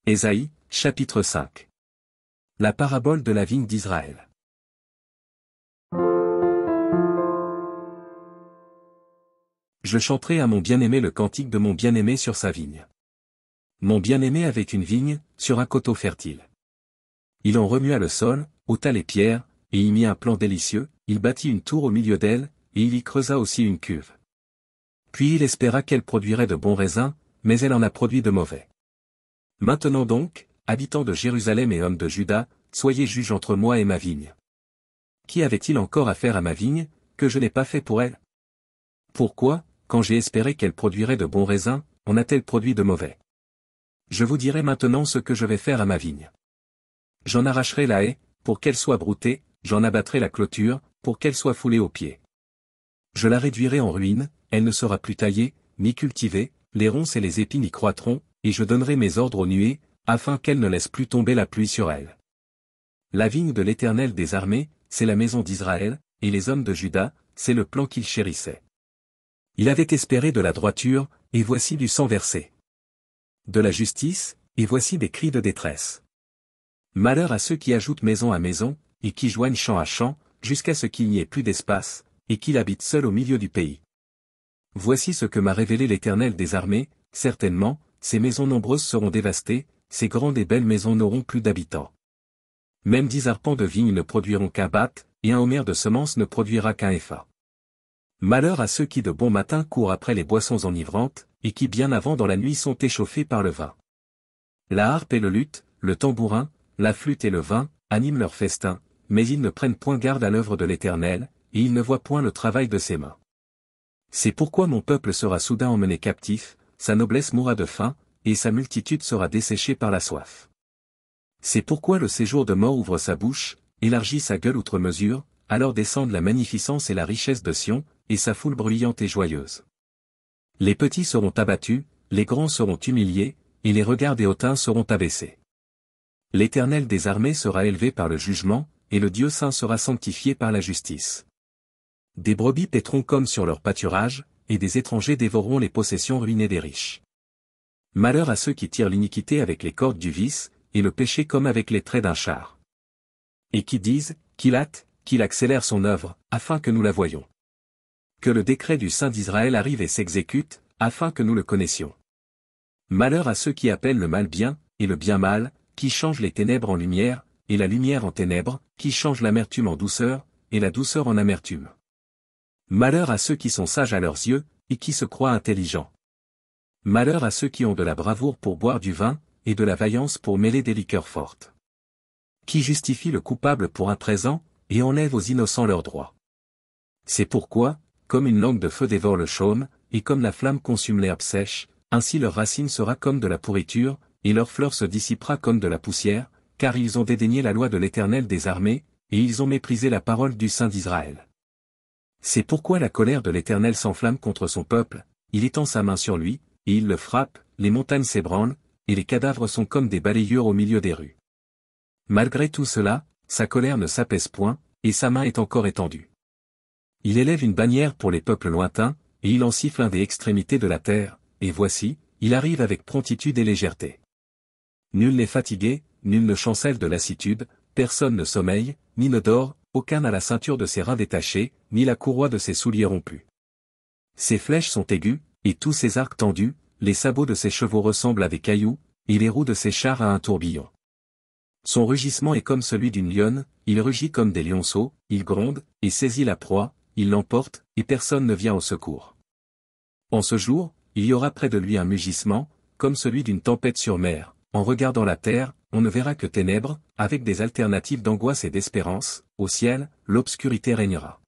Ésaïe, chapitre 5. La parabole de la vigne d'Israël. Je chanterai à mon bien-aimé le cantique de mon bien-aimé sur sa vigne. Mon bien-aimé avait une vigne, sur un coteau fertile. Il en remua le sol, ôta les pierres, et y mit un plan délicieux, il bâtit une tour au milieu d'elle, et il y creusa aussi une cuve. Puis il espéra qu'elle produirait de bons raisins, mais elle en a produit de mauvais. Maintenant donc, habitants de Jérusalem et hommes de Juda, soyez juges entre moi et ma vigne. Qui avait-il encore à faire à ma vigne, que je n'ai pas fait pour elle? Pourquoi, quand j'ai espéré qu'elle produirait de bons raisins, en a-t-elle produit de mauvais? Je vous dirai maintenant ce que je vais faire à ma vigne. J'en arracherai la haie, pour qu'elle soit broutée, j'en abattrai la clôture, pour qu'elle soit foulée aux pieds. Je la réduirai en ruine, elle ne sera plus taillée, ni cultivée, les ronces et les épines y croîtront, et je donnerai mes ordres aux nuées, afin qu'elles ne laissent plus tomber la pluie sur elle. La vigne de l'Éternel des armées, c'est la maison d'Israël, et les hommes de Juda, c'est le plan qu'il chérissait. Il avait espéré de la droiture, et voici du sang versé. De la justice, et voici des cris de détresse. Malheur à ceux qui ajoutent maison à maison, et qui joignent champ à champ, jusqu'à ce qu'il n'y ait plus d'espace, et qu'il habite seul au milieu du pays. Voici ce que m'a révélé l'Éternel des armées, certainement, ces maisons nombreuses seront dévastées, ces grandes et belles maisons n'auront plus d'habitants. Même 10 arpents de vigne ne produiront qu'un bath, et un homère de semences ne produira qu'un épha. Malheur à ceux qui de bon matin courent après les boissons enivrantes, et qui bien avant dans la nuit sont échauffés par le vin. La harpe et le luth, le tambourin, la flûte et le vin, animent leur festin, mais ils ne prennent point garde à l'œuvre de l'Éternel, et ils ne voient point le travail de ses mains. C'est pourquoi mon peuple sera soudain emmené captif, sa noblesse mourra de faim, et sa multitude sera desséchée par la soif. C'est pourquoi le séjour de mort ouvre sa bouche, élargit sa gueule outre mesure, alors descendent la magnificence et la richesse de Sion, et sa foule bruyante et joyeuse. Les petits seront abattus, les grands seront humiliés, et les regards des hautains seront abaissés. L'Éternel des armées sera élevé par le jugement, et le Dieu saint sera sanctifié par la justice. Des brebis paîtront comme sur leur pâturage, et des étrangers dévoreront les possessions ruinées des riches. Malheur à ceux qui tirent l'iniquité avec les cordes du vice, et le péché comme avec les traits d'un char. Et qui disent, qu'il hâte, qu'il accélère son œuvre, afin que nous la voyions. Que le décret du Saint d'Israël arrive et s'exécute, afin que nous le connaissions. Malheur à ceux qui appellent le mal bien, et le bien mal, qui changent les ténèbres en lumière, et la lumière en ténèbres, qui changent l'amertume en douceur, et la douceur en amertume. Malheur à ceux qui sont sages à leurs yeux, et qui se croient intelligents. Malheur à ceux qui ont de la bravoure pour boire du vin, et de la vaillance pour mêler des liqueurs fortes. Qui justifie le coupable pour un présent, et enlève aux innocents leurs droits. C'est pourquoi, comme une langue de feu dévore le chaume, et comme la flamme consume l'herbe sèche, ainsi leur racine sera comme de la pourriture, et leur fleur se dissipera comme de la poussière, car ils ont dédaigné la loi de l'Éternel des armées, et ils ont méprisé la parole du Saint d'Israël. C'est pourquoi la colère de l'Éternel s'enflamme contre son peuple, il étend sa main sur lui, et il le frappe, les montagnes s'ébranlent, et les cadavres sont comme des balayures au milieu des rues. Malgré tout cela, sa colère ne s'apaise point, et sa main est encore étendue. Il élève une bannière pour les peuples lointains, et il en siffle un des extrémités de la terre, et voici, il arrive avec promptitude et légèreté. Nul n'est fatigué, nul ne chancelle de lassitude, personne ne sommeille, ni ne dort, aucun n'a la ceinture de ses reins détachée, ni la courroie de ses souliers rompue. Ses flèches sont aiguës, et tous ses arcs tendus, les sabots de ses chevaux ressemblent à des cailloux, et les roues de ses chars à un tourbillon. Son rugissement est comme celui d'une lionne, il rugit comme des lionceaux, il gronde, et saisit la proie, il l'emporte, et personne ne vient au secours. En ce jour, il y aura près de lui un mugissement, comme celui d'une tempête sur mer, en regardant la terre, on ne verra que ténèbres, avec des alternatives d'angoisse et d'espérance, au ciel, l'obscurité régnera.